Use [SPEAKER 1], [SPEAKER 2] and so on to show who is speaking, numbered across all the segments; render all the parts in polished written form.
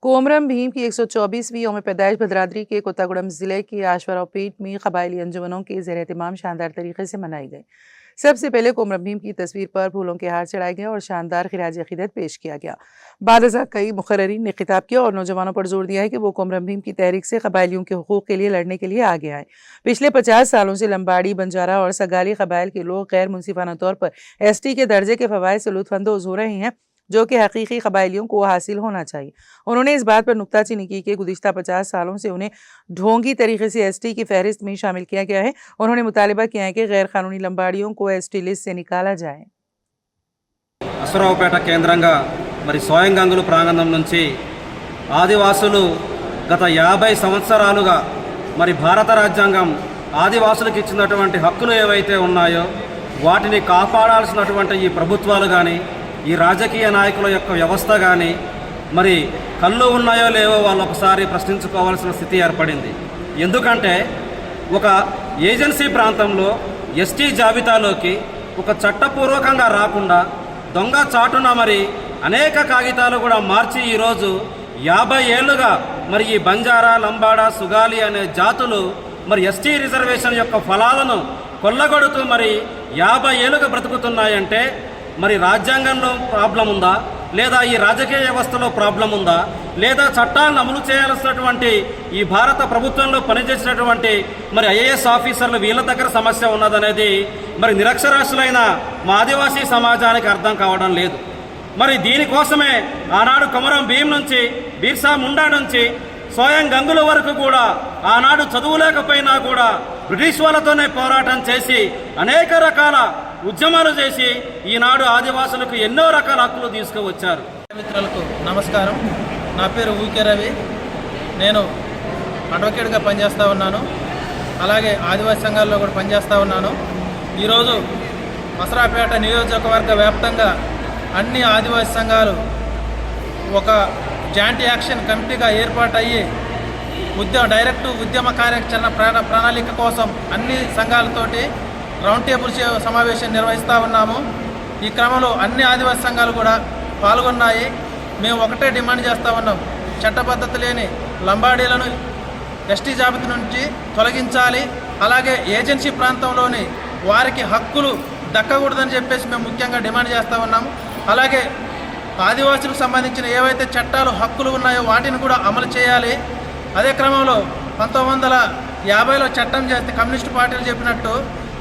[SPEAKER 1] कोमरम भीम की 124वीं यौम पैदाइश भद्राद्री के कोत्तागुड़म जिले की आशवरापेट में कबायली अंजुमनों के ज़ेर एहतमाम शानदार तरीके से मनाई गई। सबसे पहले कोमरम भीम की तस्वीर पर फूलों के हार चढ़ाए गए और शानदार खिराज अकीदत पेश किया गया। बाद कई मुखर्रिरीन ने खिताब किया और नौजवानों पर जोर दिया है कि वो कोमरम भीम की तहरीक से कबायलियों के हुकूक के लिए लड़ने के लिए आगे आए। पिछले 50 सालों से लंबाड़ी, बंजारा और सगाली कबाइल के लोग गैर मुनसिफाना तौर पर ST के दर्जे के फवायद से लुत्फानंदोज हो रहे हैं, जो कि हकीकी कबायलियों को हासिल होना चाहिए। उन्होंने इस बात पर नुक्ताचीनी की कि गुज़िश्ता 50 सालों से उन्हें ढोंगी तरीके से ST की फहरिस्त में शामिल किया गया है। उन्होंने मुतालिबा किया है कि गैर कानूनी लंबाड़ियों को ST लिस्ट से निकाला जाए।
[SPEAKER 2] అసరావుపేట కేంద్రంగా మరి స్వయం గంగుల ప్రాంగణం నుంచి ఆదివాసులు గత 50 సంవత్సరాలుగా మరి భారత రాజ్యాంగం ఆదివాసులకు ఇచ్చినటువంటి హక్కులు ఏవైతే ఉన్నాయో వాటిని కాపాడాల్సినటువంటి ఈ ప్రభుత్వాలు కానీ ఈ రాజకీయ నాయకుల యొక్క వ్యవస్థ కానీ మరి కళ్ళు ఉన్నాయో లేవో వాళ్ళు ఒకసారి ప్రశ్నించుకోవాల్సిన స్థితి ఏర్పడింది. ఎందుకంటే ఒక ఏజెన్సీ ప్రాంతంలో ST జాబితాలోకి ఒక చట్టపూర్వకంగా రాకుండా దొంగ చాటున మరి అనేక కాగితాలు కూడా మార్చి ఈరోజు 50 ఏళ్లుగా మరి ఈ బంజారా, లంబాడా, సుగాలి అనే జాతులు మరి ST రిజర్వేషన్ యొక్క ఫలాలను కొల్లగొడుతూ మరి 50 ఏళ్లుగా బ్రతుకుతున్నాయంటే మరి రాజ్యాంగంలో ప్రాబ్లం ఉందా, లేదా ఈ రాజకీయ వ్యవస్థలో ప్రాబ్లం ఉందా, లేదా చట్టాలను అమలు చేయాల్సినటువంటి ఈ భారత ప్రభుత్వంలో పనిచేసినటువంటి మరి IAS ఆఫీసర్లు వీళ్ళ దగ్గర సమస్య ఉన్నదనేది మరి నిరక్షరాస్యులైన మా ఆదివాసీ సమాజానికి అర్థం కావడం లేదు. మరి దీనికోసమే ఆనాడు కొమరం భీం నుంచి, బిర్సా ముండా నుంచి స్వయం గంగుల వరకు కూడా ఆనాడు చదువులేకపోయినా కూడా బ్రిటిష్ వాళ్ళతోనే పోరాటం చేసి అనేక రకాల ఉద్యమాలు చేసి ఈనాడు ఆదివాసులకు ఎన్నో రకాల హక్కులు తీసుకువచ్చారు.
[SPEAKER 3] మిత్రులకు నమస్కారం. నా పేరు ఊకే రవి. నేను అడ్వకేట్గా పనిచేస్తూ ఉన్నాను. అలాగే ఆదివాసీ సంఘాల్లో కూడా పనిచేస్తూ ఉన్నాను. ఈరోజు అసరాపేట నియోజకవర్గ వ్యాప్తంగా అన్ని ఆదివాసీ సంఘాలు ఒక జాయింట్ యాక్షన్ కమిటీగా ఏర్పాటయ్యి డైరెక్ట్ ఉద్యమ కార్యాచరణ ప్రణాళిక కోసం అన్ని సంఘాలతోటి రౌండ్ టేబుల్ సమావేశం నిర్వహిస్తూ ఉన్నాము. ఈ క్రమంలో అన్ని ఆదివాసీ సంఘాలు కూడా పాల్గొన్నాయి. మేము ఒకటే డిమాండ్ చేస్తూ ఉన్నాం, చట్టబద్ధత లేని లంబాడీలను ST జాబితా నుంచి తొలగించాలి. అలాగే ఏజెన్సీ ప్రాంతంలోని వారికి హక్కులు దక్కకూడదని చెప్పేసి మేము ముఖ్యంగా డిమాండ్ చేస్తూ ఉన్నాము. అలాగే ఆదివాసులకు సంబంధించిన ఏవైతే చట్టాలు, హక్కులు ఉన్నాయో వాటిని కూడా అమలు చేయాలి. అదే క్రమంలో 1950లో చట్టం చేస్తే కమ్యూనిస్టు పార్టీలు చెప్పినట్టు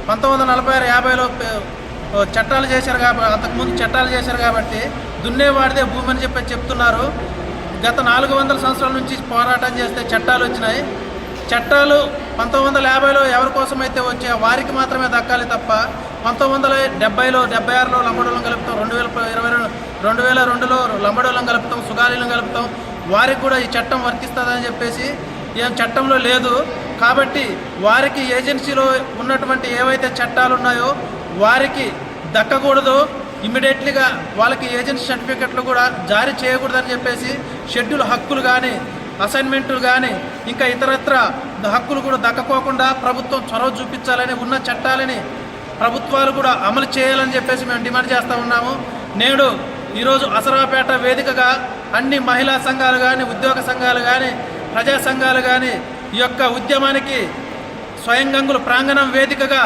[SPEAKER 3] 1946-50లో చట్టాలు చేశారు కాబట్టి, అంతకుముందు చట్టాలు చేశారు కాబట్టి దున్నేవాడిదే భూమి అని చెప్తున్నారు. గత 400 సంవత్సరాల నుంచి పోరాటం చేస్తే చట్టాలు వచ్చినాయి. చట్టాలు 1950లో ఎవరి కోసమైతే వచ్చాయో వారికి మాత్రమే దక్కాలి తప్ప 1970లో 76లో లంబడోళ్ళం కలుపుతాం, 2022లో లంబడోళ్ళం కలుపుతాం, సుగాలీలను కలుపుతాం, వారికి కూడా ఈ చట్టం వర్తిస్తుందని చెప్పేసి ఏం చట్టంలో లేదు. కాబట్టి వారికి ఏజెన్సీలో ఉన్నటువంటి ఏవైతే చట్టాలు ఉన్నాయో వారికి దక్కకూడదు. ఇమ్మీడియట్లీగా వాళ్ళకి ఏజెన్సీ సర్టిఫికెట్లు కూడా జారీ చేయకూడదని చెప్పేసి షెడ్యూల్ హక్కులు కానీ, అసైన్మెంట్లు కానీ, ఇంకా ఇతరత్ర హక్కులు కూడా దక్కపోకుండా ప్రభుత్వం చొరవ చూపించాలని, ఉన్న చట్టాలని ప్రభుత్వాలు కూడా అమలు చేయాలని చెప్పేసి మేము డిమాండ్ చేస్తూ ఉన్నాము. నేడు ఈరోజు అసరాపేట వేదికగా అన్ని మహిళా సంఘాలు కానీ, ఉద్యోగ సంఘాలు కానీ, ప్రజా సంఘాలు కానీ ఈ యొక్క ఉద్యమానికి స్వయం గంగుల ప్రాంగణం వేదికగా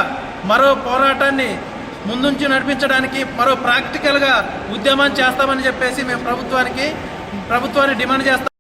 [SPEAKER 3] మరో పోరాటాన్ని ముందుంచి నడిపించడానికి మరో ప్రాక్టికల్గా ఉద్యమం చేస్తామని చెప్పేసి మేము ప్రభుత్వాన్ని డిమాండ్ చేస్తాం.